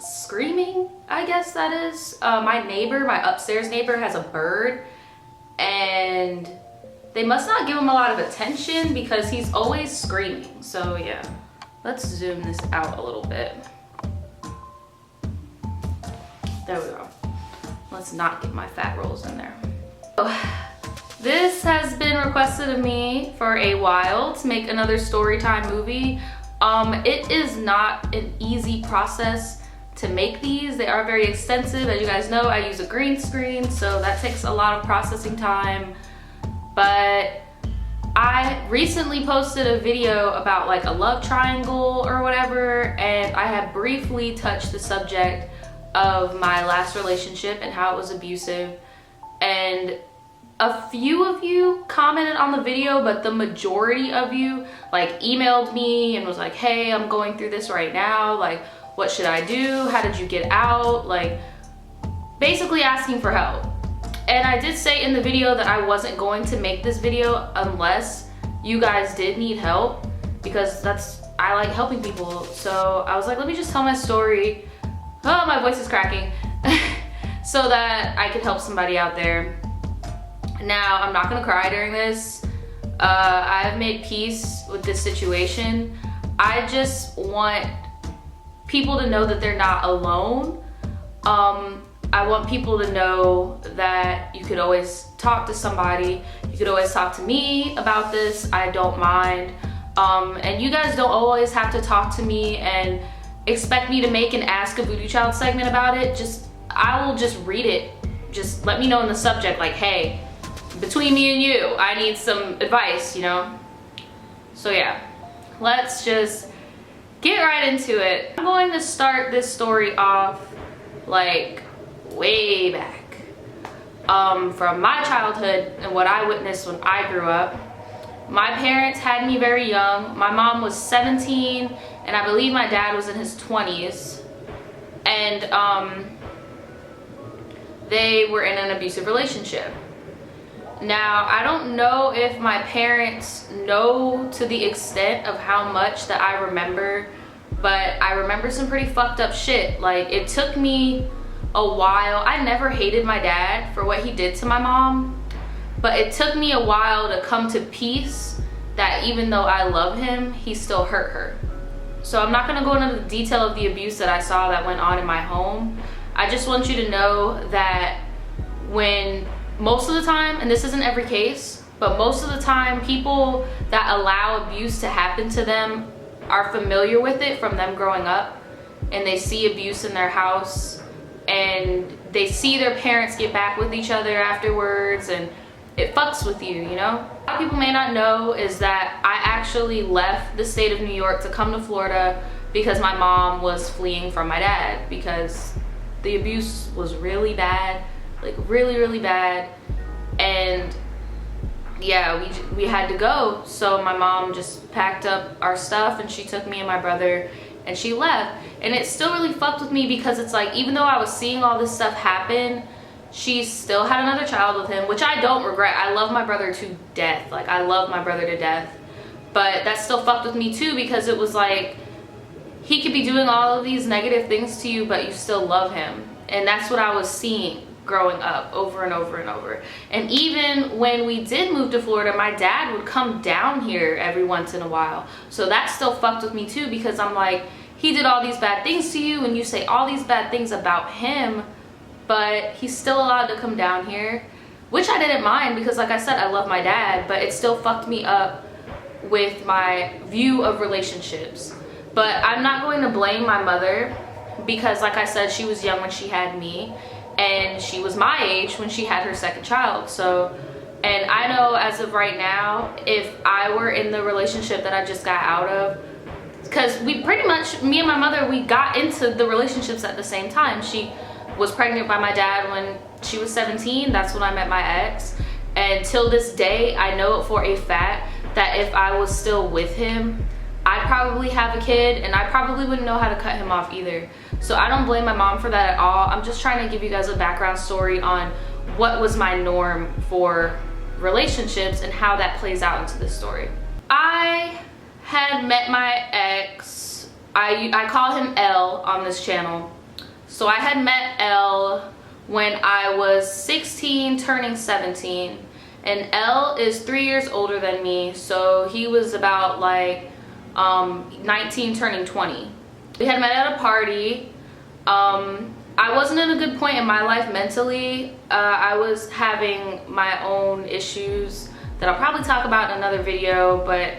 screaming, I guess that is. My neighbor, my upstairs neighbor, has a bird, and they must not give him a lot of attention because he's always screaming. So yeah, let's zoom this out a little bit. There we go. Let's not get my fat rolls in there. This has been requested of me for a while to make another storytime movie. It is not an easy process to make these. They are very extensive. As you guys know, I use a green screen, so that takes a lot of processing time. But I recently posted a video about like a love triangle or whatever, and I have briefly touched the subject of my last relationship and how it was abusive. And a few of you commented on the video, but the majority of you like emailed me and was like, hey, I'm going through this right now. Like, what should I do? How did you get out? Like, basically asking for help. And I did say in the video that I wasn't going to make this video unless you guys did need help, because I like helping people. So I was like, let me just tell my story. Oh, my voice is cracking. So that I could help somebody out there. Now, I'm not gonna cry during this. I've made peace with this situation. I just want people to know that they're not alone. I want people to know that you could always talk to somebody. You could always talk to me about this. I don't mind. And you guys don't always have to talk to me and expect me to make an Ask a Voodoo Child segment about it. I will just read it. Just let me know in the subject, like, hey, between me and you, I need some advice, you know? So yeah, let's just get right into it. I'm going to start this story off like way back, from my childhood and what I witnessed when I grew up. My parents had me very young. My mom was 17 and I believe my dad was in his 20s. And they were in an abusive relationship. Now, I don't know if my parents know to the extent of how much that I remember, but I remember some pretty fucked up shit. Like, it took me a while. I never hated my dad for what he did to my mom, but it took me a while to come to peace that even though I love him, he still hurt her. So I'm not gonna go into the detail of the abuse that I saw that went on in my home. I just want you to know that when most of the time, and this isn't every case, but most of the time people that allow abuse to happen to them are familiar with it from them growing up, and they see abuse in their house and they see their parents get back with each other afterwards, and it fucks with you, you know? A lot of people may not know is that I actually left the state of New York to come to Florida because my mom was fleeing from my dad because the abuse was really bad, like really, really bad. And yeah, we had to go. So my mom just packed up our stuff and she took me and my brother and she left. And it still really fucked with me because it's like, even though I was seeing all this stuff happen, she still had another child with him, which I don't regret. I love my brother to death. Like, I love my brother to death. But that still fucked with me too, because it was like, he could be doing all of these negative things to you, but you still love him. And that's what I was seeing growing up over and over and over. And even when we did move to Florida, my dad would come down here every once in a while. So that still fucked with me too, because I'm like, he did all these bad things to you and you say all these bad things about him, but he's still allowed to come down here, which I didn't mind because, like I said, I love my dad, but it still fucked me up with my view of relationships. But I'm not going to blame my mother because, like I said, she was young when she had me and she was my age when she had her second child. So, and I know as of right now, if I were in the relationship that I just got out of, because we pretty much, me and my mother, we got into the relationships at the same time. She was pregnant by my dad when she was 17. That's when I met my ex. And till this day, I know for a fact that if I was still with him, I'd probably have a kid and I probably wouldn't know how to cut him off either. So I don't blame my mom for that at all. I'm just trying to give you guys a background story on what was my norm for relationships and how that plays out into this story. I had met my ex, I call him L on this channel. So I had met L when I was 16 turning 17, and L is 3 years older than me, so he was about like 19 turning 20. We had met at a party. I wasn't in a good point in my life mentally. I was having my own issues that I'll probably talk about in another video, but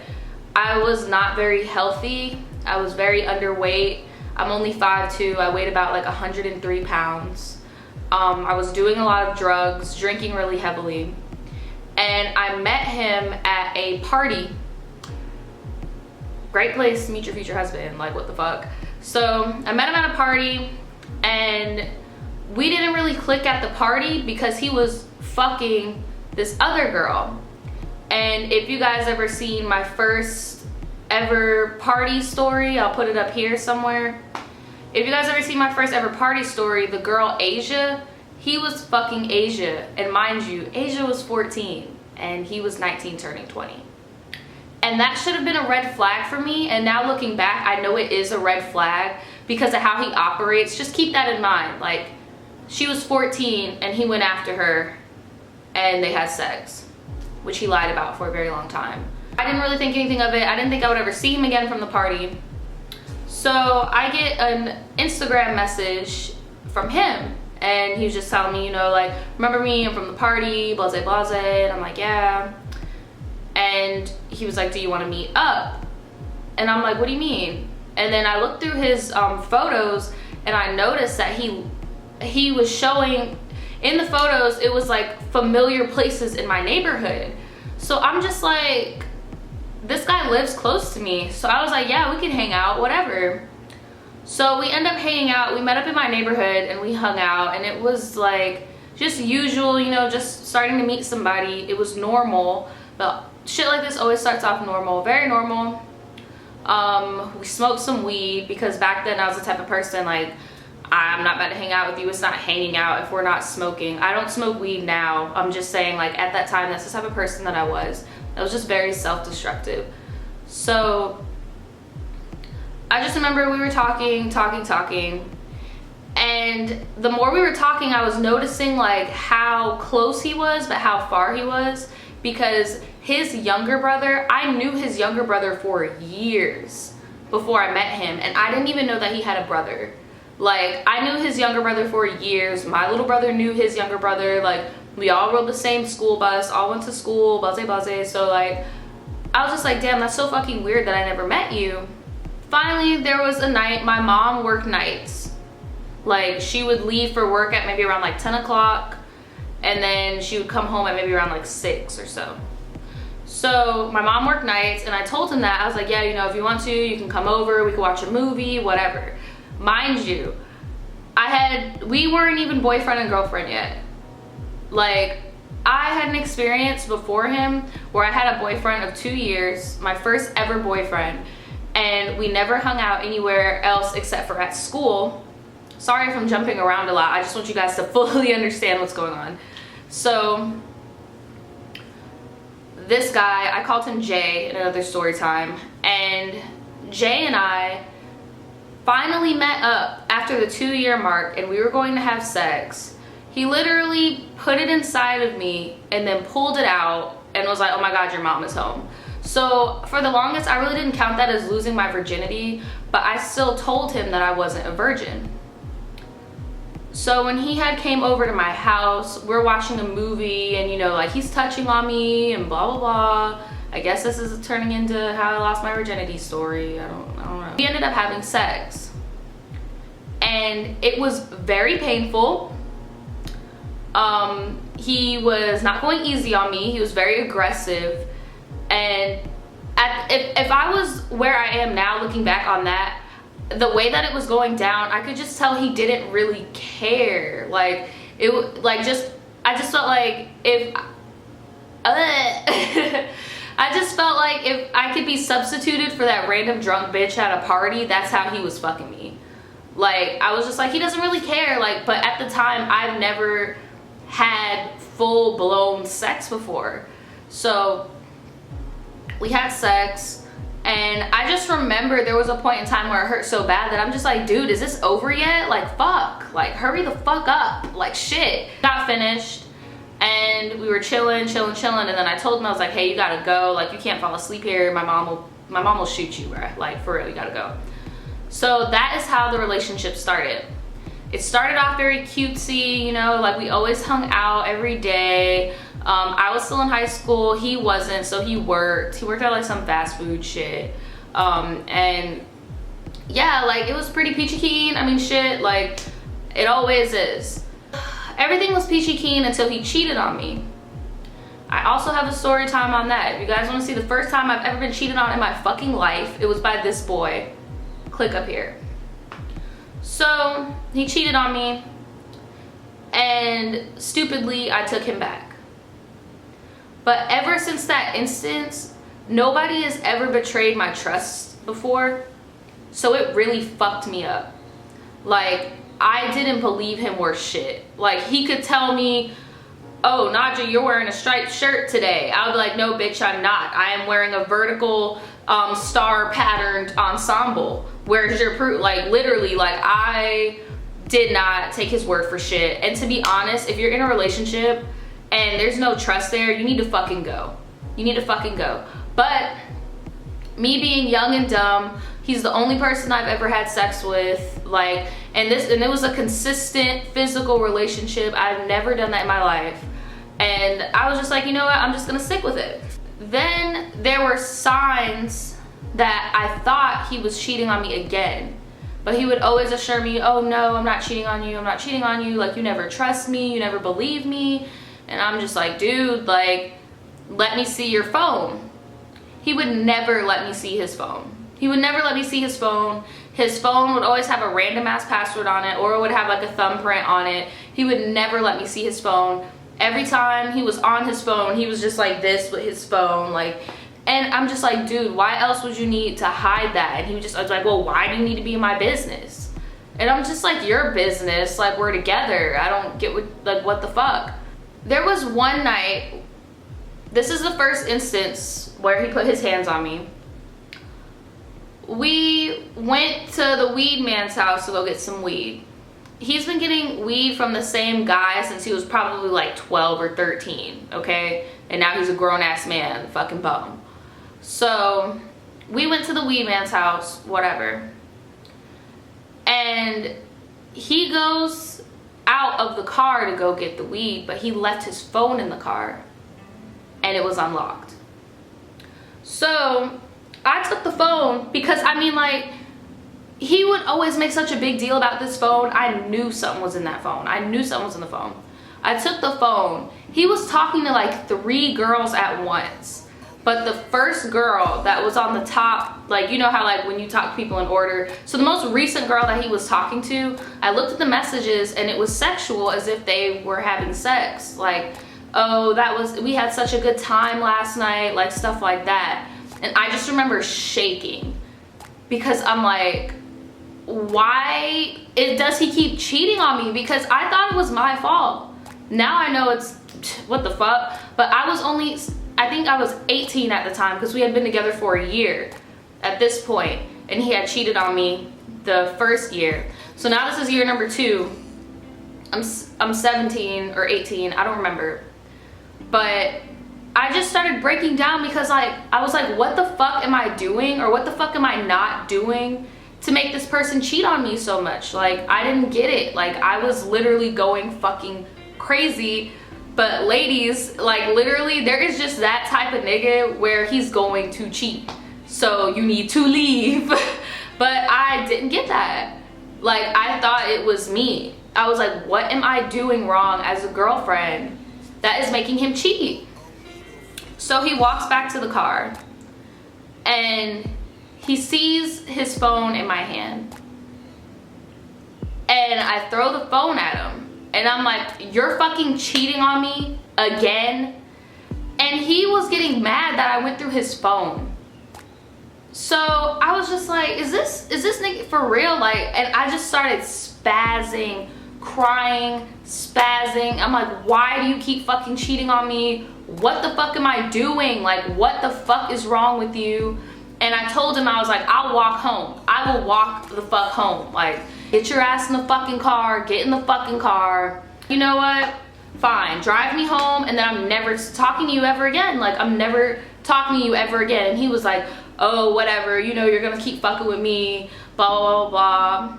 I was not very healthy. I was very underweight. I'm only 5'2". I weighed about like 103 pounds. I was doing a lot of drugs, drinking really heavily, and I met him at a party. Great place to meet your future husband, like what the fuck. So I met him at a party, and we didn't really click at the party because he was fucking this other girl. And if you guys ever seen my first ever party story, I'll put it up here somewhere. If you guys ever seen my first ever party story, the girl Asia, he was fucking Asia. And mind you, Asia was 14 and he was 19 turning 20. And that should have been a red flag for me. And now looking back, I know it is a red flag because of how he operates. Just keep that in mind. Like, she was 14 and he went after her and they had sex, which he lied about for a very long time. I didn't really think anything of it. I didn't think I would ever see him again from the party. So I get an Instagram message from him, and he was just telling me, you know, like, remember me, I'm from the party, blase blase, and I'm like, yeah. And he was like, do you want to meet up? And I'm like, what do you mean? And then I looked through his photos, and I noticed that he was showing, in the photos, it was like familiar places in my neighborhood. So I'm just like, this guy lives close to me. So I was like, yeah, we can hang out, whatever. So we end up hanging out. We met up in my neighborhood and we hung out, and it was like just usual, you know, just starting to meet somebody. It was normal, but shit like this always starts off normal, very normal. We smoked some weed because back then I was the type of person like, I'm not about to hang out with you. It's not hanging out if we're not smoking. I don't smoke weed now. I'm just saying, like, at that time, that's the type of person that I was. I was just very self-destructive. So I just remember we were talking. And the more we were talking, I was noticing like how close he was, but how far he was. Because his younger brother, I knew his younger brother for years before I met him. And I didn't even know that he had a brother. Like, I knew his younger brother for years. My little brother knew his younger brother. Like, we all rode the same school bus, all went to school, blase blase. So like, I was just like, damn, that's so fucking weird that I never met you. Finally, there was a night, my mom worked nights. Like, she would leave for work at maybe around like 10 o'clock, and then she would come home at maybe around like 6 or so. So my mom worked nights, and I told him that. I was like, yeah, you know, if you want to, you can come over, we can watch a movie, whatever. Mind you, we weren't even boyfriend and girlfriend yet. Like, I had an experience before him where I had a boyfriend of 2 years, my first ever boyfriend, and we never hung out anywhere else except for at school. Sorry if I'm jumping around a lot. I just want you guys to fully understand what's going on. So this guy, I called him Jay in another story time, and Jay and I finally met up after the 2-year mark, and we were going to have sex. He literally put it inside of me and then pulled it out and was like, oh my God, your mom is home. So for the longest, I really didn't count that as losing my virginity, but I still told him that I wasn't a virgin. So when he had came over to my house, we're watching a movie, and you know, like, he's touching on me and blah, blah, blah. I guess this is turning into how I lost my virginity story. I don't know. We ended up having sex, and it was very painful. He was not going easy on me. He was very aggressive, and if I was where I am now, looking back on that, the way that it was going down, I could just tell he didn't really care. Like, I just felt like if I just felt like if I could be substituted for that random drunk bitch at a party, that's how he was fucking me. Like, I was just like, he doesn't really care. Like, but at the time, I've never had full-blown sex before. So we had sex, And I just remember there was a point in time where it hurt so bad that I'm just like, dude, is this over yet? Like, fuck, like hurry the fuck up, like shit. Got finished and we were chilling, and then I told him, I was like, hey, you gotta go, like you can't fall asleep here, my mom will shoot you, bruh. Like for real, you gotta go. So that is how the relationship started. It started off very cutesy, you know, like we always hung out every day. I was still in high school, he wasn't, so he worked at like some fast food shit. And yeah, like it was pretty peachy keen. I mean, shit, like it always is. Everything was peachy keen until he cheated on me. I also have a story time on that. If you guys want to see the first time I've ever been cheated on in my fucking life, it was by this boy. Click up here. So he cheated on me, and stupidly I took him back. But ever since that instance, nobody has ever betrayed my trust before, so it really fucked me up. Like, I didn't believe him worth shit. Like, he could tell me, oh, Nadja, you're wearing a striped shirt today. I would be like, no, bitch, I'm not. I am wearing a vertical star patterned ensemble. Where's your proof? Like, literally, like, I did not take his word for shit. And to be honest, if you're in a relationship and there's no trust there, you need to fucking go. You need to fucking go. But me being young and dumb, he's the only person I've ever had sex with, like, and it was a consistent physical relationship. I've never done that in my life. And I was just like, you know what, I'm just gonna stick with it. Then there were signs that I thought he was cheating on me again. But he would always assure me, oh no, I'm not cheating on you, I'm not cheating on you, like you never trust me, you never believe me. And I'm just like, dude, like, let me see your phone. He would never let me see his phone. He would never let me see his phone. His phone would always have a random ass password on it, or it would have like a thumbprint on it. He would never let me see his phone. Every time he was on his phone, he was just like this with his phone, like, and I'm just like, dude, why else would you need to hide that? And he was like, well, why do you need to be in my business? And I'm just like, your business, like, we're together. I don't get what the fuck. There was one night, this is the first instance where he put his hands on me. We went to the weed man's house to go get some weed. He's been getting weed from the same guy since he was probably like 12 or 13, okay? And now he's a grown-ass man, fucking bum. So we went to the weed man's house, whatever. And he goes out of the car to go get the weed, but he left his phone in the car and it was unlocked. So I took the phone because, I mean, like, he would always make such a big deal about this phone. I knew something was in that phone. I knew something was in the phone. I took the phone. He was talking to like 3 girls at once. But the first girl that was on the top, like, you know how like when you talk to people in order. So the most recent girl that he was talking to, I looked at the messages and it was sexual, as if they were having sex. Like, oh, we had such a good time last night, like stuff like that. And I just remember shaking because I'm like, why does he keep cheating on me? Because I thought it was my fault. Now I know it's, what the fuck? But I think I was 18 at the time because we had been together for a year at this point, and he had cheated on me the first year. So now this is year number 2. I'm 17 or 18, I don't remember. But I just started breaking down because like I was like, what the fuck am I doing, or what the fuck am I not doing to make this person cheat on me so much? Like, I didn't get it. Like, I was literally going fucking crazy. But ladies, like, literally there is just that type of nigga where he's going to cheat, so you need to leave. But I didn't get that. Like, I thought it was me. I was like, what am I doing wrong as a girlfriend that is making him cheat? So he walks back to the car and he sees his phone in my hand, and I throw the phone at him. And I'm like, you're fucking cheating on me again? And he was getting mad that I went through his phone. So I was just like, is this nigga for real? Like, and I just started spazzing, crying, spazzing. I'm like, why do you keep fucking cheating on me? What the fuck am I doing? Like, what the fuck is wrong with you? And I told him, I was like, I'll walk home. I will walk the fuck home. Like, get your ass in the fucking car, get in the fucking car. You know what? Fine, drive me home, and then I'm never talking to you ever again. Like, I'm never talking to you ever again. And he was like, oh, whatever, you know, you're gonna keep fucking with me, blah, blah, blah, blah.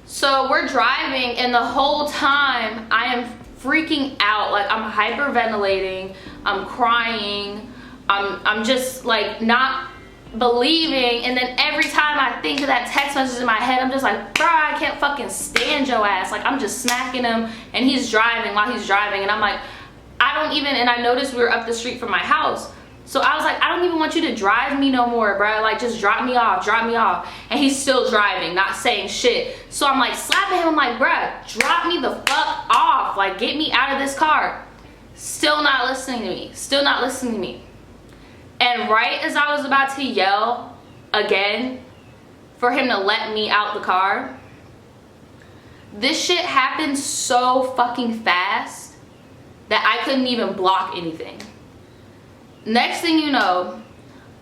So we're driving, and the whole time I am freaking out. Like, I'm hyperventilating, I'm crying, I'm just like not believing. And then every time I think of that text message in my head, I'm just like, bro, I can't fucking stand your ass. Like, I'm just smacking him, and he's driving while he's driving, and I'm like, I don't even, and I noticed we were up the street from my house, so I was like, I don't even want you to drive me no more, bro. Like, just drop me off, drop me off. And he's still driving, not saying shit. So I'm like slapping him, I'm like, bruh, drop me the fuck off. Like, get me out of this car. Still not listening to me, still not listening to me. And right as I was about to yell again for him to let me out the car, this shit happened so fucking fast that I couldn't even block anything. Next thing you know,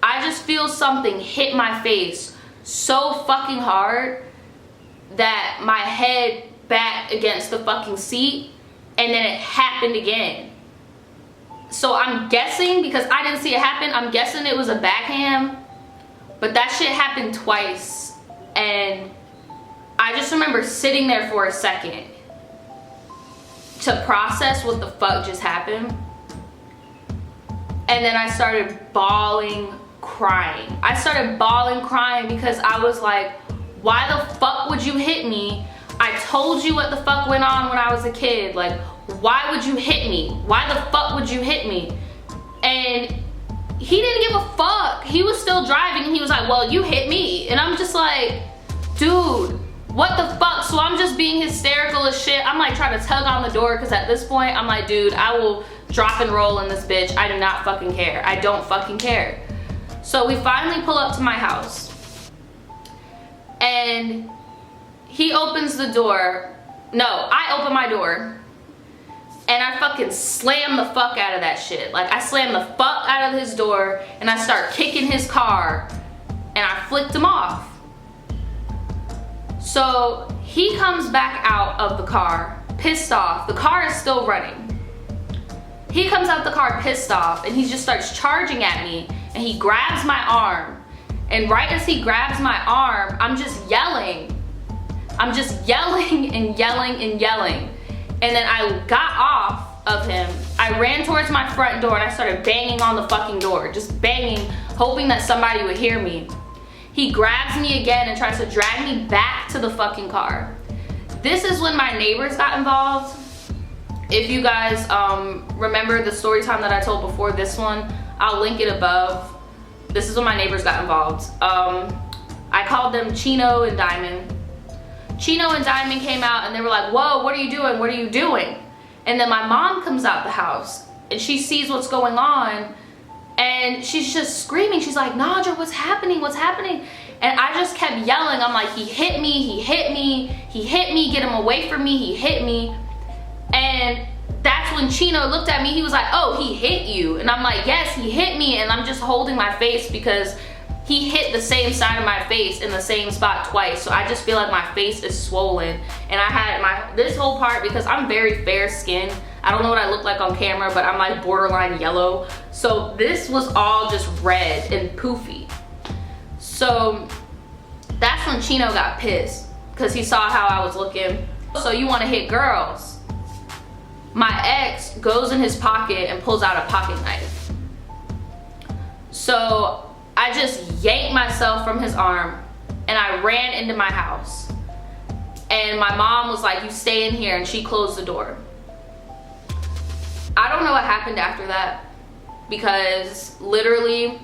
I just feel something hit my face so fucking hard that my head back against the fucking seat, and then it happened again. So I'm guessing, because I didn't see it happen, I'm guessing it was a backhand, but that shit happened twice. And I just remember sitting there for a second to process what the fuck just happened. And then I started bawling, crying. I started bawling, crying, because I was like, why the fuck would you hit me? I told you what the fuck went on when I was a kid. Like, why would you hit me? Why the fuck would you hit me? And he didn't give a fuck. He was still driving, and he was like, well, you hit me. And I'm just like, dude, what the fuck? So I'm just being hysterical as shit. I'm like trying to tug on the door, because at this point, I'm like, dude, I will drop and roll in this bitch. I do not fucking care. I don't fucking care. So we finally pull up to my house, and he opens the door. No, I open my door, and I fucking slam the fuck out of that shit. Like, I slam the fuck out of his door, and I start kicking his car, and I flicked him off. So he comes back out of the car, pissed off. The car is still running. He comes out the car pissed off, and he just starts charging at me, and he grabs my arm. And right as he grabs my arm, I'm just yelling. I'm just yelling and yelling and yelling. And then I got off of him. I ran towards my front door, and I started banging on the fucking door, just banging, hoping that somebody would hear me. He grabs me again and tries to drag me back to the fucking car. This is when my neighbors got involved. If you guys remember the story time that I told before this one, I'll link it above. This is when my neighbors got involved. I called them Chino and Diamond. Chino and Diamond came out, and they were like, whoa, what are you doing? What are you doing? And then my mom comes out the house, and she sees what's going on, and she's just screaming. She's like, Nadja, what's happening? What's happening? And I just kept yelling. I'm like, he hit me, he hit me, he hit me, get him away from me, he hit me. And that's when Chino looked at me. He was like, oh, he hit you. And I'm like, yes, he hit me. And I'm just holding my face, because he hit the same side of my face in the same spot twice. So I just feel like my face is swollen. And I had this whole part, because I'm very fair skinned. I don't know what I look like on camera, but I'm like borderline yellow. So this was all just red and poofy. So that's when Chino got pissed, because he saw how I was looking. So you want to hit girls? My ex goes in his pocket and pulls out a pocket knife. So I just yanked myself from his arm, and I ran into my house. And my mom was like, you stay in here, and she closed the door. I don't know what happened after that, because literally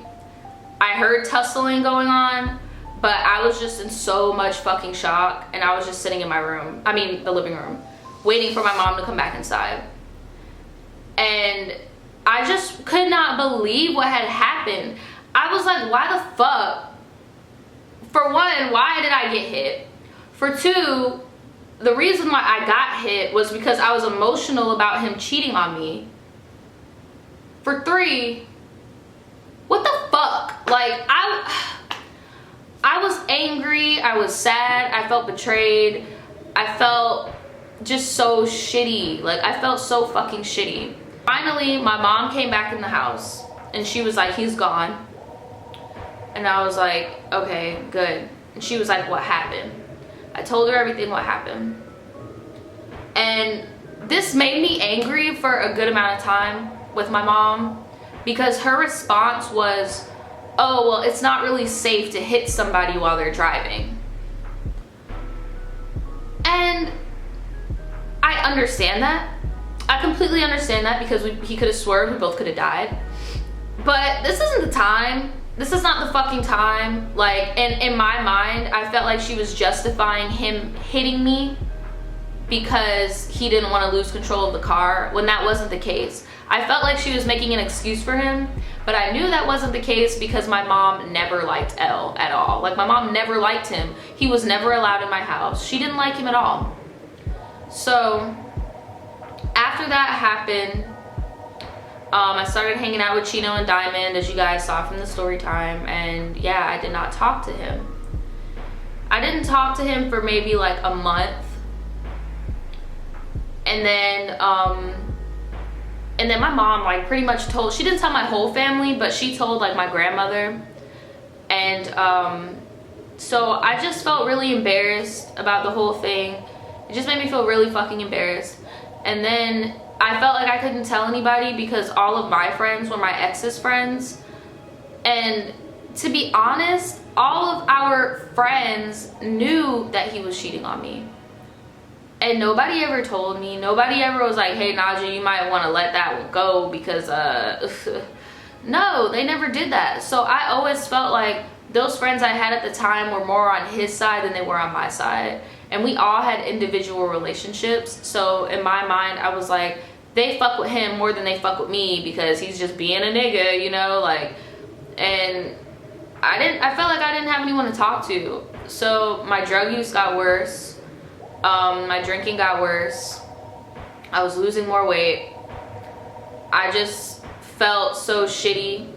I heard tussling going on, but I was just in so much fucking shock, and I was just sitting in my room, the living room, waiting for my mom to come back inside. And I just could not believe what had happened. I was like, why the fuck? For one, why did I get hit? For two, the reason why I got hit was because I was emotional about him cheating on me. For three, what the fuck? Like, I was angry, I was sad, I felt betrayed, I felt just so shitty. Like, I felt so fucking shitty. Finally, my mom came back in the house and she was like, he's gone. And I was like, okay, good. And she was like, what happened? I told her everything what happened. And this made me angry for a good amount of time with my mom, because her response was, oh, well, it's not really safe to hit somebody while they're driving. And I understand that. I completely understand that, because he could have swerved, we both could have died. But this isn't the time. This is not the fucking time. Like, in my mind, I felt like she was justifying him hitting me because he didn't want to lose control of the car, when that wasn't the case. I felt like she was making an excuse for him, but I knew that wasn't the case because my mom never liked L at all. Like, my mom never liked him. He was never allowed in my house. She didn't like him at all. So after that happened, I started hanging out with Chino and Diamond, as you guys saw from the story time, and yeah, I did not talk to him. I didn't talk to him for maybe like a month. And then my mom, like, pretty much told, she didn't tell my whole family, but she told like my grandmother. And so I just felt really embarrassed about the whole thing. It just made me feel really fucking embarrassed. And then I felt like I couldn't tell anybody because all of my friends were my ex's friends. And to be honest, all of our friends knew that he was cheating on me. And nobody ever told me. Nobody ever was like, hey, Naja, you might want to let that one go because, no, they never did that. So I always felt like those friends I had at the time were more on his side than they were on my side. And we all had individual relationships. So in my mind, I was like, they fuck with him more than they fuck with me because he's just being a nigga, you know, like, and I felt like I didn't have anyone to talk to. So my drug use got worse. My drinking got worse. I was losing more weight. I just felt so shitty.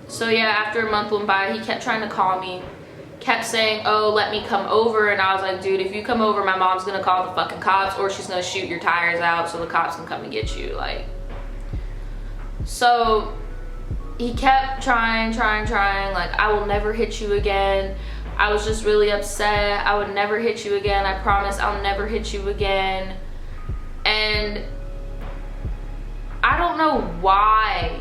So yeah, after a month went by, he kept trying to call me, kept saying, oh, let me come over. And I was like, dude, if you come over, my mom's gonna call the fucking cops, or she's gonna shoot your tires out so the cops can come and get you. Like, so he kept trying, like, I will never hit you again. I was just really upset. I would never hit you again. I promise I'll never hit you again. And I don't know why.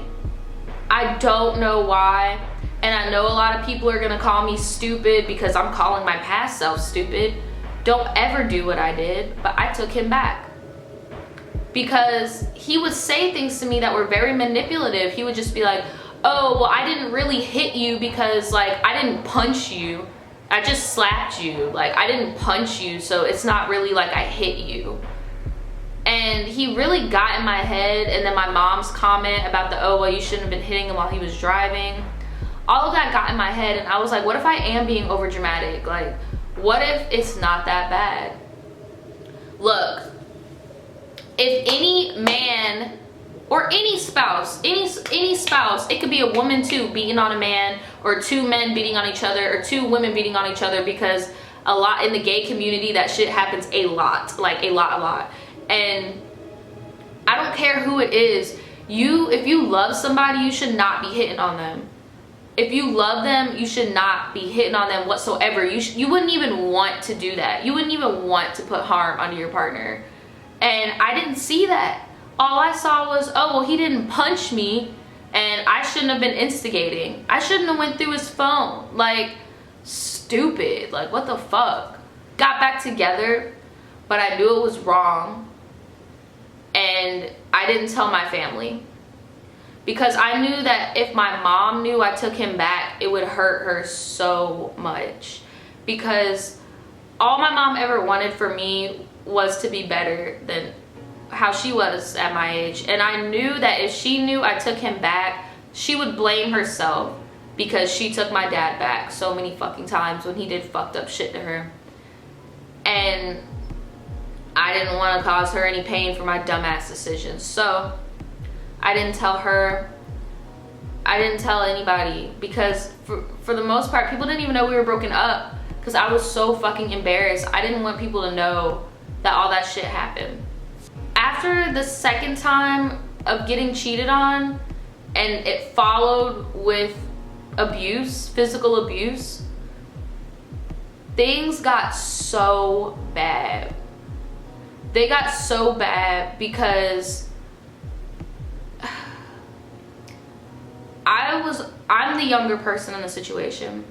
I don't know why. And I know a lot of people are gonna call me stupid because I'm calling my past self stupid. Don't ever do what I did, but I took him back. Because he would say things to me that were very manipulative. He would just be like, oh, well, I didn't really hit you because, like, I didn't punch you. I just slapped you. Like, I didn't punch you, so it's not really like I hit you. And he really got in my head. And then my mom's comment about the, oh, well, you shouldn't have been hitting him while he was driving. All of that got in my head, and I was like, what if I am being over dramatic? Like, what if it's not that bad? Look, if any man or any spouse, any spouse, it could be a woman too beating on a man, or two men beating on each other, or two women beating on each other, because a lot in the gay community, that shit happens a lot, like a lot. And I don't care who it is. If you love somebody, you should not be hitting on them. If you love them, you should not be hitting on them whatsoever. You wouldn't even want to do that. You wouldn't even want to put harm onto your partner. And I didn't see that. All I saw was, oh, well, he didn't punch me, and I shouldn't have been instigating. I shouldn't have went through his phone. Like, stupid. Like, what the fuck? Got back together, but I knew it was wrong, and I didn't tell my family. Because I knew that if my mom knew I took him back, it would hurt her so much. Because all my mom ever wanted for me was to be better than how she was at my age. And I knew that if she knew I took him back, she would blame herself because she took my dad back so many fucking times when he did fucked up shit to her. And I didn't want to cause her any pain for my dumbass decisions. So I didn't tell her. I didn't tell anybody because for the most part, people didn't even know we were broken up because I was so fucking embarrassed. I didn't want people to know that all that shit happened. After the second time of getting cheated on, and it followed with abuse, physical abuse, things got so bad. They got so bad because I'm the younger person in the situation,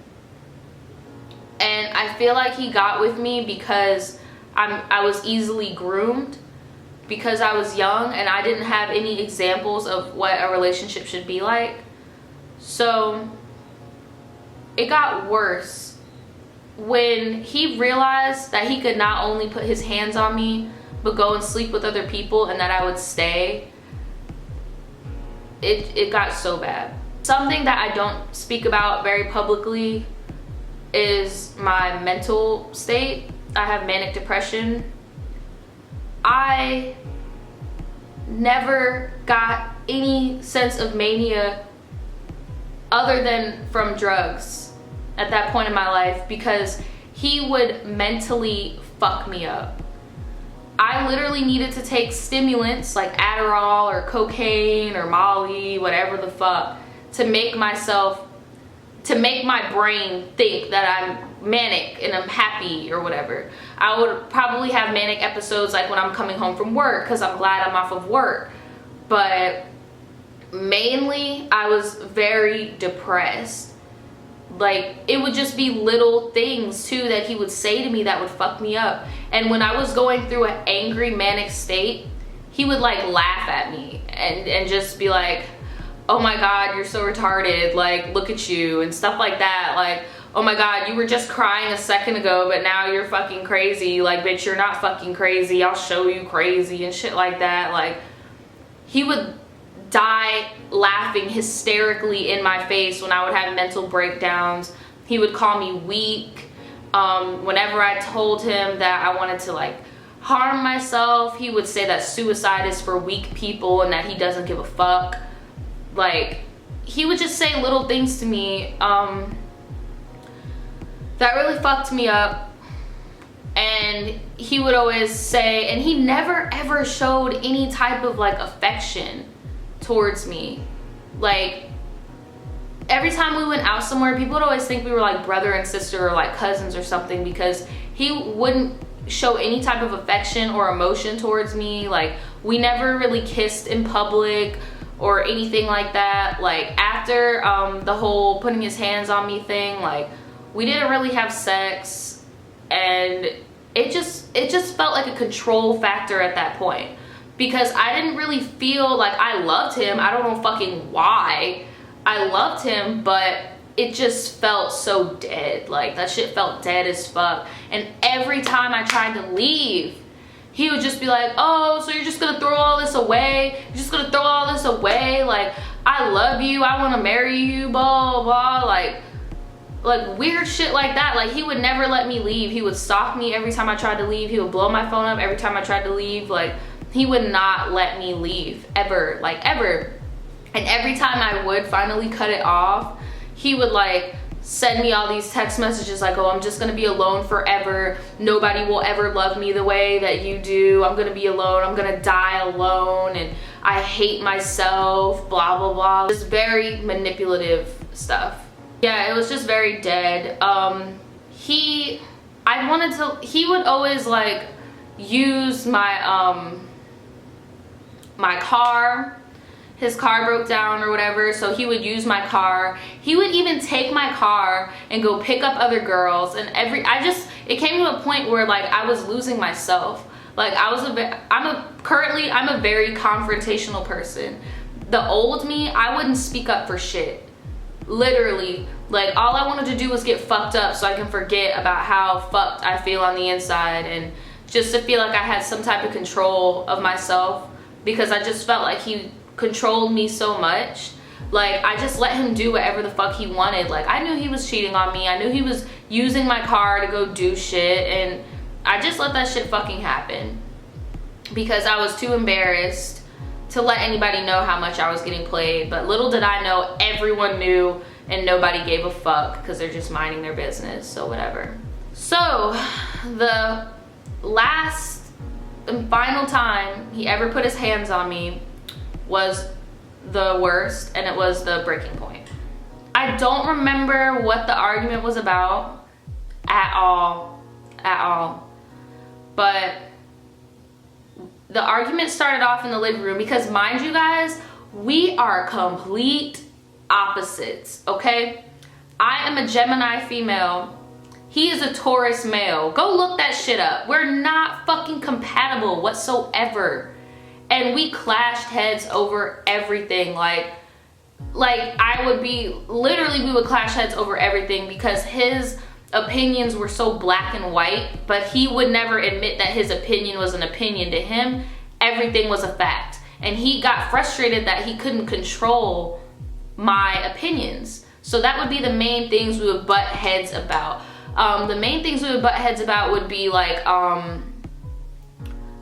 and I feel like he got with me because I was easily groomed, because I was young and I didn't have any examples of what a relationship should be like. So it got worse when he realized that he could not only put his hands on me but go and sleep with other people and that I would stay. It got so bad. Something that I don't speak about very publicly is my mental state. I have manic depression. I never got any sense of mania other than from drugs at that point in my life, because he would mentally fuck me up. I literally needed to take stimulants like Adderall or cocaine or Molly, whatever the fuck, to make my brain think that I'm manic and I'm happy or whatever. I would probably have manic episodes like when I'm coming home from work because I'm glad I'm off of work. But mainly I was very depressed. Like, it would just be little things too that he would say to me that would fuck me up. And when I was going through an angry manic state, he would like laugh at me and just be like, oh my god, you're so retarded, like look at you, and stuff like that. Like, oh my god, you were just crying a second ago but now you're fucking crazy. Like, bitch, you're not fucking crazy, I'll show you crazy, and shit like that. Like, he would die laughing hysterically in my face when I would have mental breakdowns. He would call me weak. Whenever I told him that I wanted to like harm myself, he would say that suicide is for weak people and that he doesn't give a fuck. Like, he would just say little things to me that really fucked me up. And he would always say, and he never ever showed any type of like affection towards me. Like, every time we went out somewhere, people would always think we were like brother and sister or like cousins or something, because he wouldn't show any type of affection or emotion towards me. Like, we never really kissed in public or anything like that. Like, after the whole putting his hands on me thing, like, we didn't really have sex, and it just felt like a control factor at that point, because I didn't really feel like I loved him. I don't know fucking why I loved him, but it just felt so dead. Like, that shit felt dead as fuck. And every time I tried to leave, he would just be like, oh, so you're just gonna throw all this away? You're just gonna throw all this away? Like, I love you, I wanna marry you, blah, blah, like weird shit like that. Like, he would never let me leave. He would stalk me every time I tried to leave. He would blow my phone up every time I tried to leave. Like, he would not let me leave, ever, like, ever. And every time I would finally cut it off, he would like send me all these text messages like, oh, I'm just gonna be alone forever. Nobody will ever love me the way that you do. I'm gonna be alone. I'm gonna die alone. And I hate myself, blah, blah, blah. Just very manipulative stuff. Yeah, it was just very dead. He would always like use my, my car. His car broke down or whatever, so he would use my car. He would even take my car and go pick up other girls, and it came to a point where like I was losing myself. Like, I'm a very confrontational person. The old me, I wouldn't speak up for shit. Literally, like, all I wanted to do was get fucked up so I can forget about how fucked I feel on the inside, and just to feel like I had some type of control of myself, because I just felt like he controlled me so much. Like, I just let him do whatever the fuck he wanted. Like, I knew he was cheating on me. I knew he was using my car to go do shit, and I just let that shit fucking happen because I was too embarrassed to let anybody know how much I was getting played, but little did I know everyone knew and nobody gave a fuck because they're just minding their business, so whatever. So the last and final time he ever put his hands on me was the worst, and it was the breaking point. I don't remember what the argument was about at all, but the argument started off in the living room because, mind you guys, we are complete opposites, okay? I am a Gemini female. He is a Taurus male. Go look that shit up. We're not fucking compatible whatsoever. And we clashed heads over everything. Like I would be, literally we would clash heads over everything because his opinions were so black and white, but he would never admit that his opinion was an opinion. To him, everything was a fact. And he got frustrated that he couldn't control my opinions. So that would be the main things we would butt heads about. The main things we would butt heads about would be like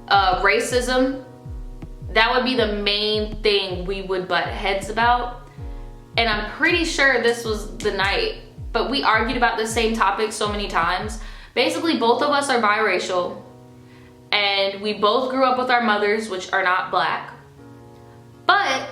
racism. That would be the main thing we would butt heads about. And I'm pretty sure this was the night, but we argued about the same topic so many times. Basically, both of us are biracial, and we both grew up with our mothers, which are not black. But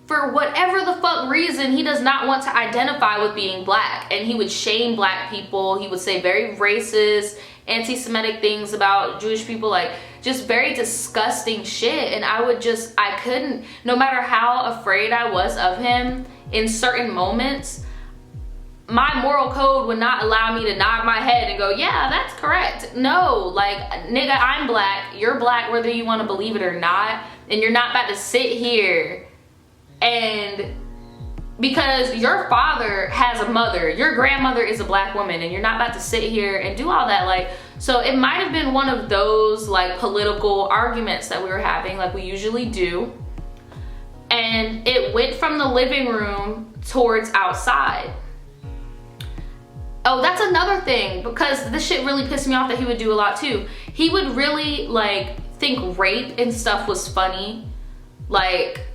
for whatever the fuck reason, he does not want to identify with being black, and he would shame black people. He would say very racist, anti-Semitic things about Jewish people, like just very disgusting shit. And I couldn't, no matter how afraid I was of him in certain moments, my moral code would not allow me to nod my head and go, yeah, that's correct. No, like, nigga, I'm black, you're black, whether you want to believe it or not, and you're not about to sit here and because your father has a mother, your grandmother is a black woman, and you're not about to sit here and do all that. Like, so it might have been one of those like political arguments that we were having, like we usually do, and it went from the living room towards outside. Oh, that's another thing, because this shit really pissed me off that he would do a lot too. He would really like think rape and stuff was funny. Like,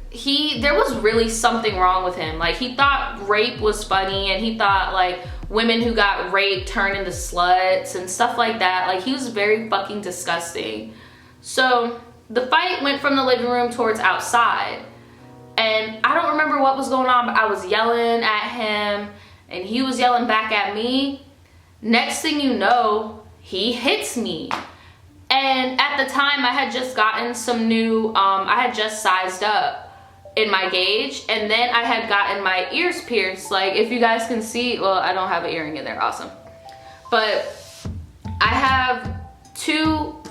there was really something wrong with him. Like, he thought rape was funny, and he thought like women who got raped turn into sluts and stuff like that. Like, he was very fucking disgusting. So the fight went from the living room towards outside, and I don't remember what was going on, but I was yelling at him and he was yelling back at me. Next thing you know, he hits me. And at the time I had just gotten some new, I had just sized up in my gauge, and then I had gotten my ears pierced. Like, if you guys can see, well, I don't have an earring in there, awesome. But I have 2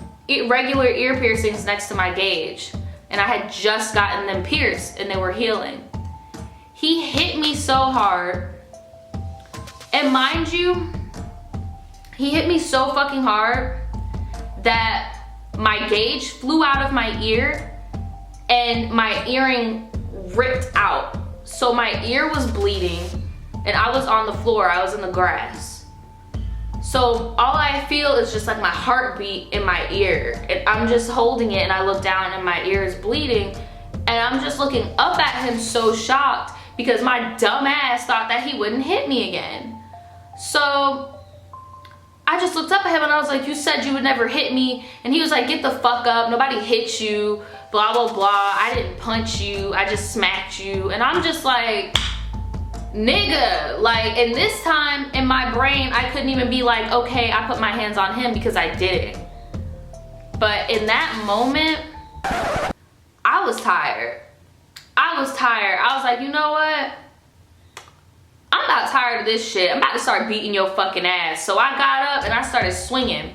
regular ear piercings next to my gauge, and I had just gotten them pierced and they were healing. He hit me so hard, and mind you, he hit me so fucking hard that my gauge flew out of my ear and my earring ripped out. So my ear was bleeding and I was on the floor, I was in the grass. So all I feel is just like my heartbeat in my ear, and I'm just holding it, and I look down and my ear is bleeding, and I'm just looking up at him so shocked because my dumb ass thought that he wouldn't hit me again. So I just looked up at him and I was like, you said you would never hit me. And he was like, get the fuck up, nobody hit you, blah, blah, blah. I didn't punch you, I just smacked you. And I'm just like, nigga. Like, and this time in my brain, I couldn't even be like, okay, I put my hands on him, because I didn't. But in that moment, I was tired. I was like, you know what? I'm not tired of this shit. I'm about to start beating your fucking ass. So I got up and I started swinging.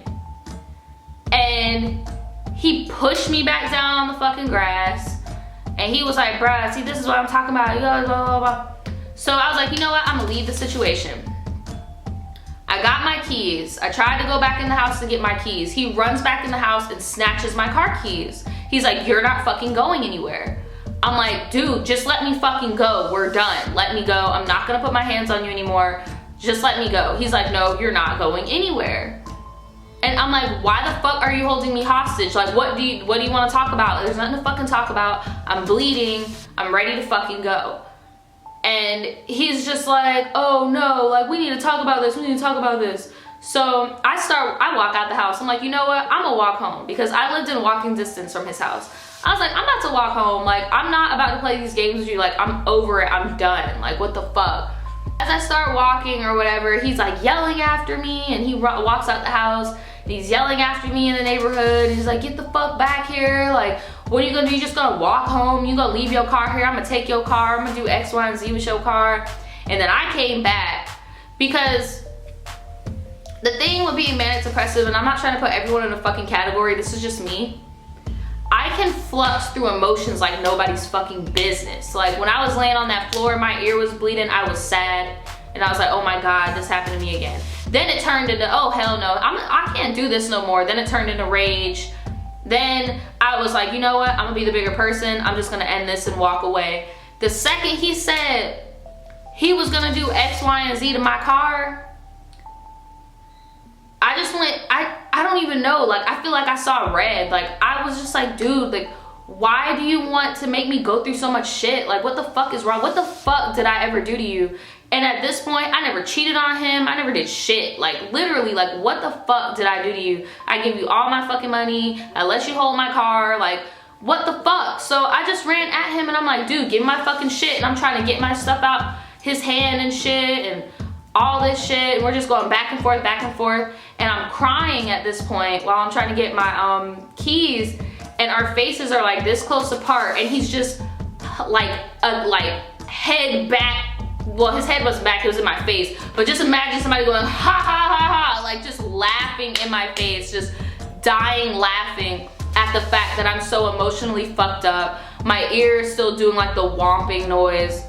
And he pushed me back down on the fucking grass. And he was like, bruh, see, this is what I'm talking about. Blah, blah, blah. So I was like, you know what? I'm gonna leave the situation. I got my keys. I tried to go back in the house to get my keys. He runs back in the house and snatches my car keys. He's like, you're not fucking going anywhere. I'm like, dude, just let me fucking go. We're done. Let me go. I'm not gonna put my hands on you anymore. Just let me go. He's like, no, you're not going anywhere. And And I'm like, why the fuck are you holding me hostage? Like, what do you want to talk about? There's nothing to fucking talk about. I'm bleeding. I'm ready to fucking go. And he's just like, oh no, like, we need to talk about this. We need to talk about this. So I walk out the house. I'm like, you know what? I'm gonna walk home because I lived in walking distance from his house. I was like, I'm about to walk home. Like, I'm not about to play these games with you. Like, I'm over it. I'm done. Like, what the fuck? As I start walking or whatever, he's like yelling after me, and he walks out the house. And he's yelling after me in the neighborhood. And he's like, get the fuck back here. Like, what are you gonna do? You just gonna walk home? You gonna leave your car here? I'm gonna take your car. I'm gonna do X, Y, and Z with your car. And then I came back because the thing with being manic depressive, and I'm not trying to put everyone in a fucking category, this is just me. I can flux through emotions like nobody's fucking business. Like, when I was laying on that floor, my ear was bleeding, I was sad. And I was like, oh my God, this happened to me again. Then it turned into, oh hell no, I can't do this no more. Then it turned into rage. Then I was like, you know what? I'm gonna be the bigger person. I'm just gonna end this and walk away. The second he said he was gonna do X, Y, and Z to my car, I just went, I don't even know. Like, I feel like I saw red. Like, I was just like, dude, like, why do you want to make me go through so much shit? Like, what the fuck is wrong? What the fuck did I ever do to you? And at this point, I never cheated on him. I never did shit. Like, literally, like, what the fuck did I do to you? I give you all my fucking money. I let you hold my car. Like, what the fuck? So I just ran at him and I'm like, dude, give me my fucking shit. And I'm trying to get my stuff out his hand and shit and all this shit. And we're just going back and forth, back and forth. And I'm crying at this point while I'm trying to get my keys. And our faces are like this close apart. And he's just like head back. Well, his head wasn't back, it was in my face. But just imagine somebody going, ha ha ha ha, like just laughing in my face, just dying laughing at the fact that I'm so emotionally fucked up. My ear is still doing like the whomping noise.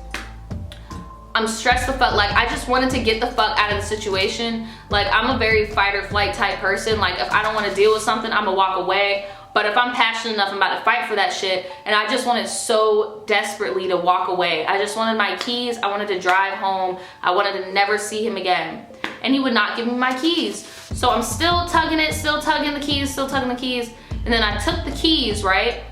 I'm stressed the fuck, like I just wanted to get the fuck out of the situation. Like, I'm a very fight or flight type person. Like, if I don't want to deal with something, I'm gonna walk away. But if I'm passionate enough, I'm about to fight for that shit. And I just wanted so desperately to walk away. I just wanted my keys. I wanted to drive home. I wanted to never see him again. And he would not give me my keys. So I'm still tugging it, still tugging the keys, still tugging the keys. And then I took the keys, right?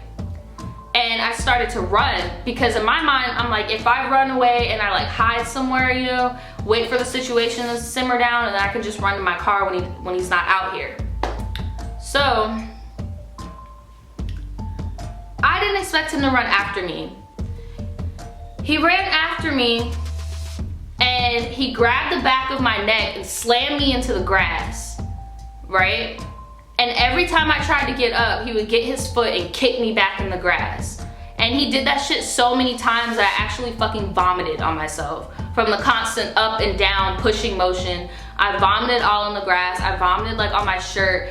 And I started to run, because in my mind, I'm like, if I run away and I like hide somewhere, you know, wait for the situation to simmer down, and then I can just run to my car when he's not out here. So I didn't expect him to run after me. He ran after me and he grabbed the back of my neck and slammed me into the grass, right? And every time I tried to get up, he would get his foot and kick me back in the grass. And he did that shit so many times that I actually fucking vomited on myself from the constant up and down pushing motion. I vomited all in the grass. I vomited like on my shirt.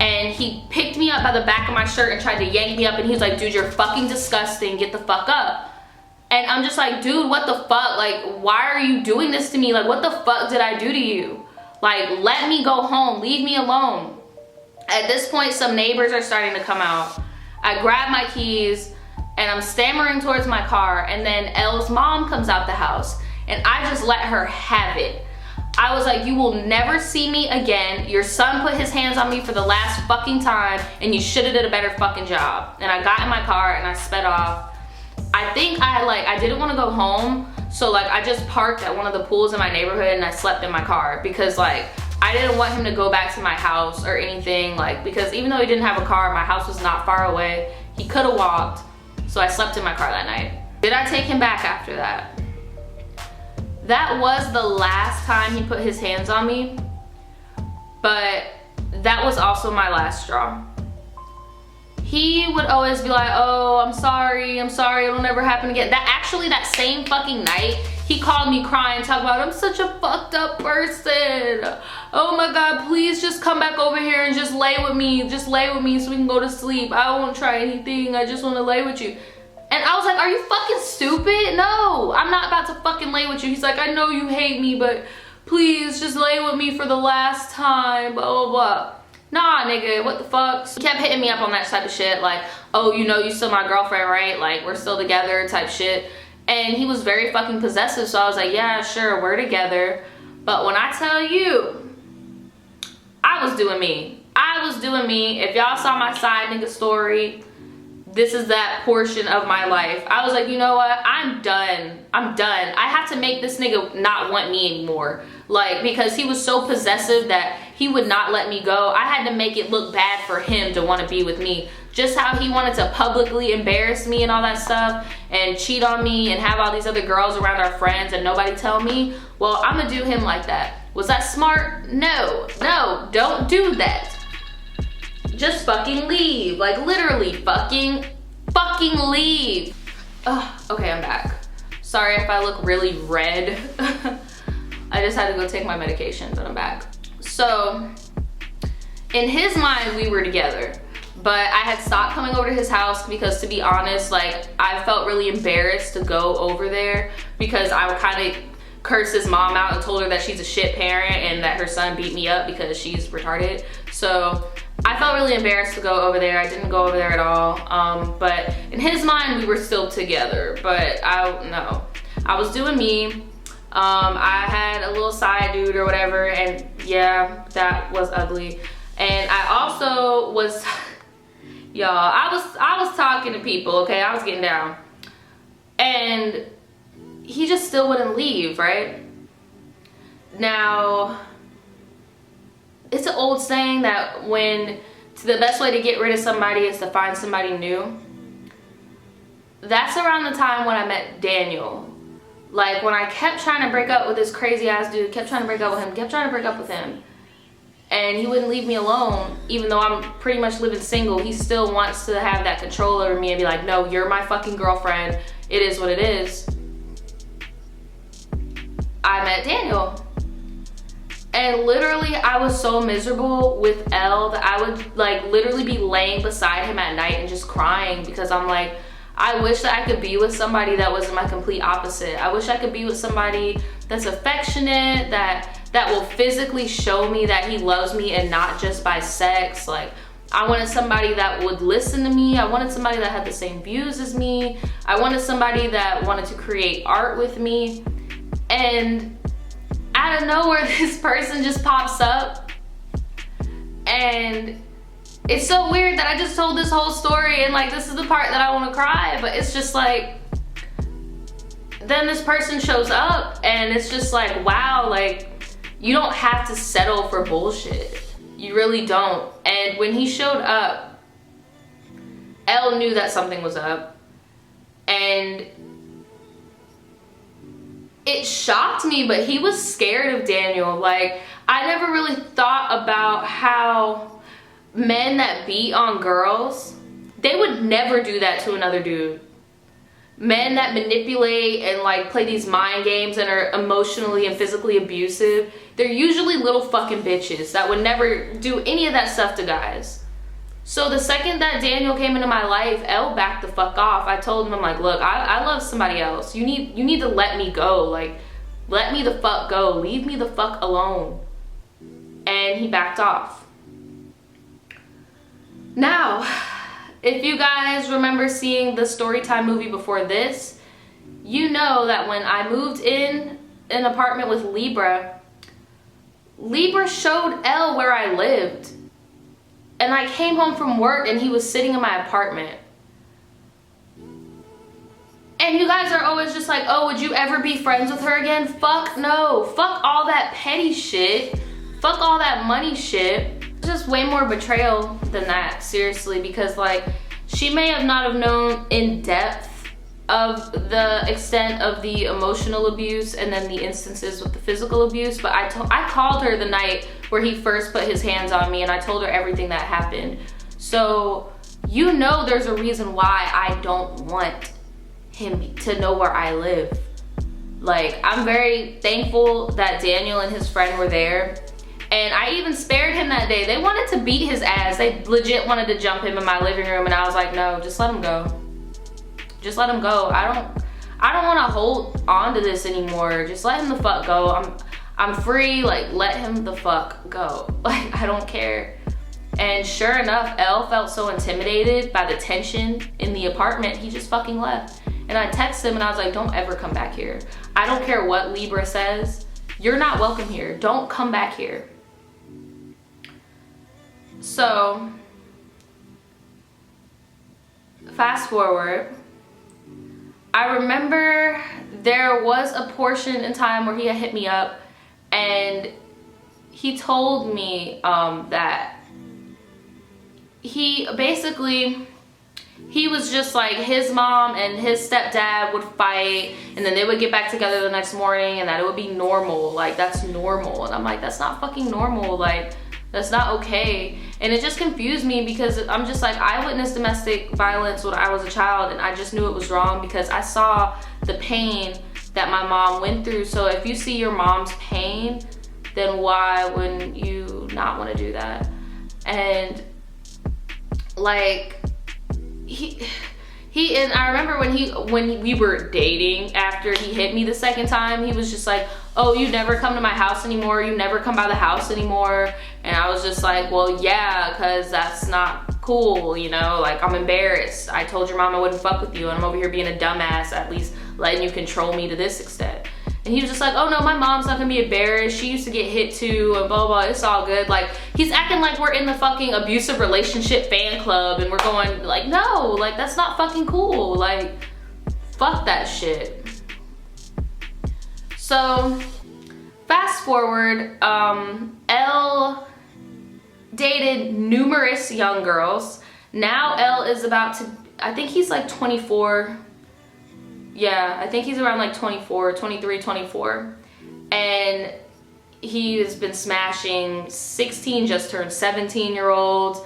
And he picked me up by the back of my shirt and tried to yank me up, and he was like, dude, you're fucking disgusting, get the fuck up. And I'm just like, dude, what the fuck? Like, why are you doing this to me? Like, what the fuck did I do to you? Like, let me go home, leave me alone. At this point, some neighbors are starting to come out. I grab my keys and I'm stammering towards my car, and then Elle's mom comes out the house, and I just let her have it. I was like, you will never see me again. Your son put his hands on me for the last fucking time, and you should have did a better fucking job. And I got in my car and I sped off. I think I didn't want to go home, so like I just parked at one of the pools in my neighborhood and I slept in my car, because like I didn't want him to go back to my house or anything, like, because even though he didn't have a car, my house was not far away. He could have walked, so I slept in my car that night. Did I take him back after that? That was the last time he put his hands on me, but that was also my last straw. He would always be like, oh, I'm sorry, it'll never happen again. That same fucking night, he called me crying, talking about, I'm such a fucked up person. Oh my God, please just come back over here and just lay with me so we can go to sleep. I won't try anything, I just wanna lay with you. And I was like, are you fucking stupid? No, I'm not about to fucking lay with you. He's like, I know you hate me, but please just lay with me for the last time, blah, blah, blah. Nah, nigga, what the fuck? So he kept hitting me up on that type of shit, like, oh, you know, you still my girlfriend, right? Like, we're still together type shit. And he was very fucking possessive, so I was like, yeah, sure, we're together. But when I tell you, I was doing me. I was doing me. If y'all saw my side nigga story, this is that portion of my life. I was like, you know what? I'm done. I'm done. I have to make this nigga not want me anymore. Like, because he was so possessive that he would not let me go. I had to make it look bad for him to want to be with me. Just how he wanted to publicly embarrass me and all that stuff and cheat on me and have all these other girls around our friends and nobody tell me. Well, I'm gonna do him like that. Was that smart? No, don't do that. Just fucking leave. Like, literally fucking leave. Ugh, okay, I'm back. Sorry if I look really red. I just had to go take my medications and I'm back. So, in his mind, we were together. But I had stopped coming over to his house because, to be honest, like, I felt really embarrassed to go over there because I would kind of curse his mom out and told her that she's a shit parent and that her son beat me up because she's retarded. So I felt really embarrassed to go over there. I didn't go over there at all. But in his mind, we were still together. But I was doing me. I had a little side dude or whatever, and yeah, that was ugly. And I also was, y'all, I was talking to people, okay? I was getting down. And he just still wouldn't leave, right? Now, it's an old saying that the best way to get rid of somebody is to find somebody new. That's around the time when I met Daniel. Like, when I kept trying to break up with this crazy ass dude, kept trying to break up with him, and he wouldn't leave me alone, even though I'm pretty much living single. He still wants to have that control over me and be like, no, you're my fucking girlfriend. It is what it is. I met Daniel. And literally, I was so miserable with Elle that I would like literally be laying beside him at night and just crying because I'm like, I wish that I could be with somebody that was my complete opposite. I wish I could be with somebody that's affectionate, that will physically show me that he loves me and not just by sex. Like, I wanted somebody that would listen to me. I wanted somebody that had the same views as me. I wanted somebody that wanted to create art with me. And out of nowhere, this person just pops up. And it's so weird that I just told this whole story and like, this is the part that I want to cry, but it's just like, then this person shows up and it's just like, wow, like, you don't have to settle for bullshit. You really don't. And when he showed up, Elle knew that something was up. And it shocked me, but he was scared of Daniel. Like, I never really thought about how men that beat on girls, they would never do that to another dude. Men that manipulate and like play these mind games and are emotionally and physically abusive, they're usually little fucking bitches that would never do any of that stuff to guys. So the second that Daniel came into my life, Elle backed the fuck off. I told him, I'm like, look, I love somebody else. You need to let me go. Like, let me the fuck go. Leave me the fuck alone. And he backed off. Now, if you guys remember seeing the Storytime movie before this, you know that when I moved in an apartment with Libra showed Elle where I lived. And I came home from work and he was sitting in my apartment. And you guys are always just like, oh, would you ever be friends with her again? Fuck no. Fuck all that petty shit. Fuck all that money shit. Just way more betrayal than that, seriously, because like, she may have not have known in depth of the extent of the emotional abuse and then the instances with the physical abuse, but I called her the night where he first put his hands on me and I told her everything that happened. So you know there's a reason why I don't want him to know where I live. Like, I'm very thankful that Daniel and his friend were there. And I even spared him that day. They wanted to beat his ass. They legit wanted to jump him in my living room and I was like, no, just let him go. Just let him go. I don't want to hold on to this anymore. Just let him the fuck go. I'm free. Like, let him the fuck go. Like, I don't care. And sure enough, Elle felt so intimidated by the tension in the apartment, he just fucking left. And I texted him and I was like, don't ever come back here. I don't care what Libra says. You're not welcome here. Don't come back here. So fast forward, I remember there was a portion in time where he had hit me up, and he told me that he was just like, his mom and his stepdad would fight and then they would get back together the next morning, and that it would be normal. Like, that's normal. And I'm like, that's not fucking normal. Like, that's not okay. And it just confused me, because I'm just like, I witnessed domestic violence when I was a child, and I just knew it was wrong because I saw the pain that my mom went through. So if you see your mom's pain, then why wouldn't you not want to do that? And like, and I remember when we were dating, after he hit me the second time, he was just like, oh, you never come to my house anymore, you never come by the house anymore. And I was just like, well, yeah, because that's not cool, you know, like, I'm embarrassed. I told your mom I wouldn't fuck with you, and I'm over here being a dumbass, at least letting you control me to this extent. And he was just like, oh no, my mom's not gonna be embarrassed, she used to get hit too, and blah blah, it's all good. Like, he's acting like we're in the fucking abusive relationship fan club, and we're going like, no, like, that's not fucking cool. Like, fuck that shit. So fast forward, L dated numerous young girls. Now L is about to, I think he's like 24. Yeah, I think he's around like 24, 23, 24. And he has been smashing 16, just turned 17-year-olds.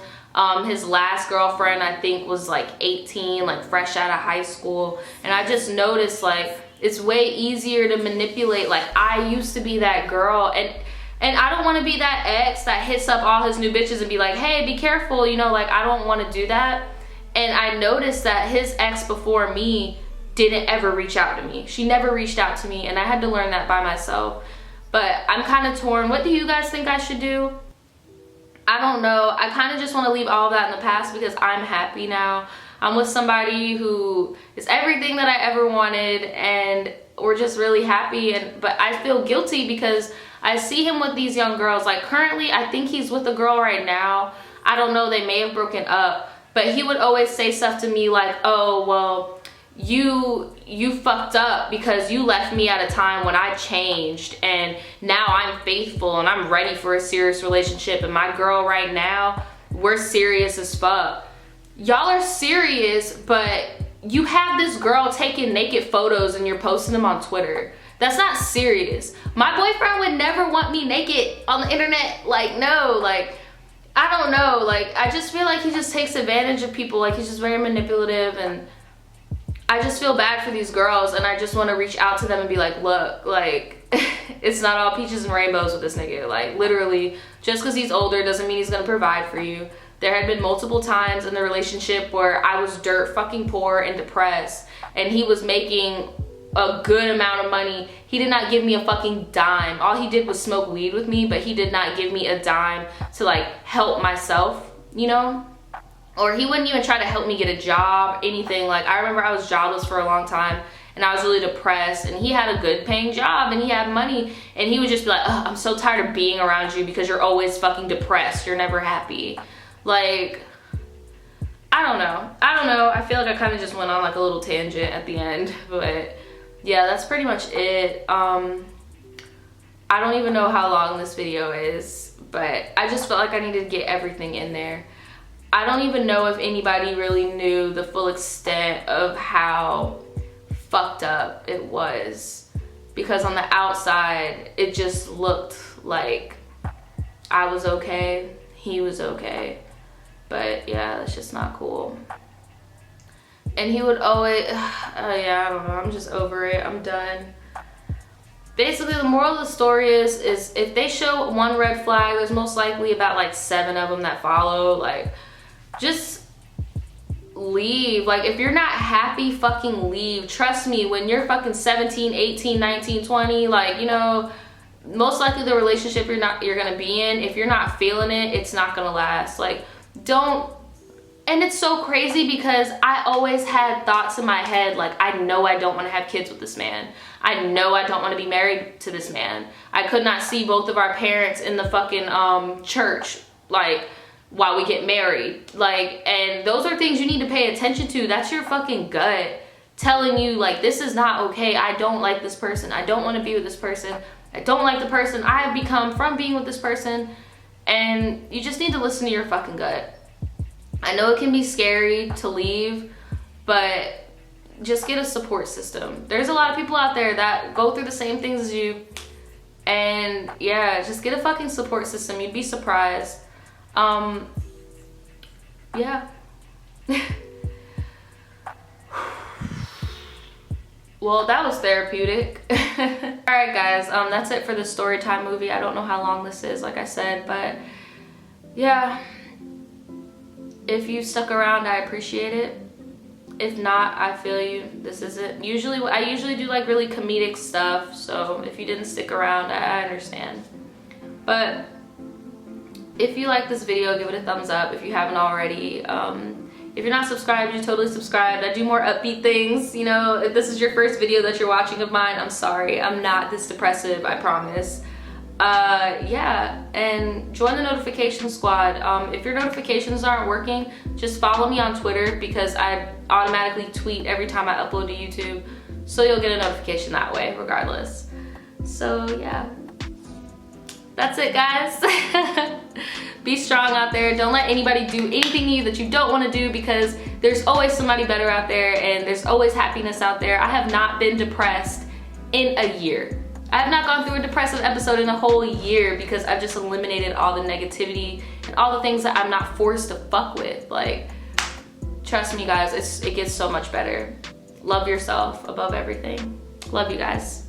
His last girlfriend, I think, was like 18, like fresh out of high school. And I just noticed, like, it's way easier to manipulate. Like, I used to be that girl, and I don't want to be that ex that hits up all his new bitches and be like, hey, be careful, you know, like, I don't want to do that. And I noticed that his ex before me didn't ever reach out to me. She never reached out to me, and I had to learn that by myself. But I'm kind of torn. What do you guys think I should do? I don't know. I kind of just want to leave all that in the past, because I'm happy now. I'm with somebody who is everything that I ever wanted, and we're just really happy. But I feel guilty because I see him with these young girls. Like, currently, I think he's with a girl right now. I don't know, they may have broken up, but he would always say stuff to me like, oh, well, you fucked up because you left me at a time when I changed, and now I'm faithful and I'm ready for a serious relationship, and my girl right now, we're serious as fuck. Y'all are serious, but you have this girl taking naked photos and you're posting them on Twitter. That's not serious. My boyfriend would never want me naked on the internet. Like, no, like, I don't know. Like, I just feel like he just takes advantage of people. Like, he's just very manipulative, and I just feel bad for these girls, and I just want to reach out to them and be like, look, like, it's not all peaches and rainbows with this nigga. Like, literally, just because he's older doesn't mean he's gonna provide for you. There had been multiple times in the relationship where I was dirt fucking poor and depressed, and he was making a good amount of money. He did not give me a fucking dime. All he did was smoke weed with me, but he did not give me a dime to, like, help myself, you know? Or he wouldn't even try to help me get a job, anything. Like, I remember I was jobless for a long time, and I was really depressed, and he had a good paying job, and he had money, and he would just be like, oh, I'm so tired of being around you because you're always fucking depressed, you're never happy. Like, I don't know. I feel like I kind of just went on like a little tangent at the end, but yeah, that's pretty much it. I don't even know how long this video is, but I just felt like I needed to get everything in there. I don't even know if anybody really knew the full extent of how fucked up it was, because on the outside, it just looked like I was okay, he was okay. But yeah, that's just not cool. And he would always, yeah, I don't know, I'm just over it, I'm done. Basically, the moral of the story is if they show one red flag, there's most likely about like 7 of them that follow. Like, just leave. Like, if you're not happy, fucking leave. Trust me, when you're fucking 17, 18, 19, 20, like, you know, most likely the relationship you're gonna be in, if you're not feeling it, it's not gonna last. Like, don't. And it's so crazy because I always had thoughts in my head like, I know I don't want to have kids with this man. I know I don't want to be married to this man. I could not see both of our parents in the fucking church. Like, while we get married. Like, and those are things you need to pay attention to. That's your fucking gut telling you, like, this is not okay. I don't like this person. I don't want to be with this person. I don't like the person I have become from being with this person. And you just need to listen to your fucking gut. I know it can be scary to leave, but just get a support system. There's a lot of people out there that go through the same things as you. And yeah, just get a fucking support system. You'd be surprised. Yeah. Well, that was therapeutic. Alright guys, that's it for the story time movie. I don't know how long this is, like I said, but yeah. If you stuck around, I appreciate it. If not, I feel you. This isn't I usually do like really comedic stuff, so if you didn't stick around, I understand. But if you like this video, give it a thumbs up if you haven't already. If you're not subscribed, you're totally subscribed. I do more upbeat things, you know. If this is your first video that you're watching of mine, I'm sorry. I'm not this depressive, I promise. Yeah, and join the notification squad. If your notifications aren't working, just follow me on Twitter because I automatically tweet every time I upload to YouTube. So you'll get a notification that way, regardless. So yeah. That's it, guys. Be strong out there. Don't let anybody do anything to you that you don't want to do, because there's always somebody better out there and there's always happiness out there. I have not been depressed in a year. I have not gone through a depressive episode in a whole year because I've just eliminated all the negativity and all the things that I'm not forced to fuck with. Like, trust me guys, it gets so much better. Love yourself above everything. Love you guys.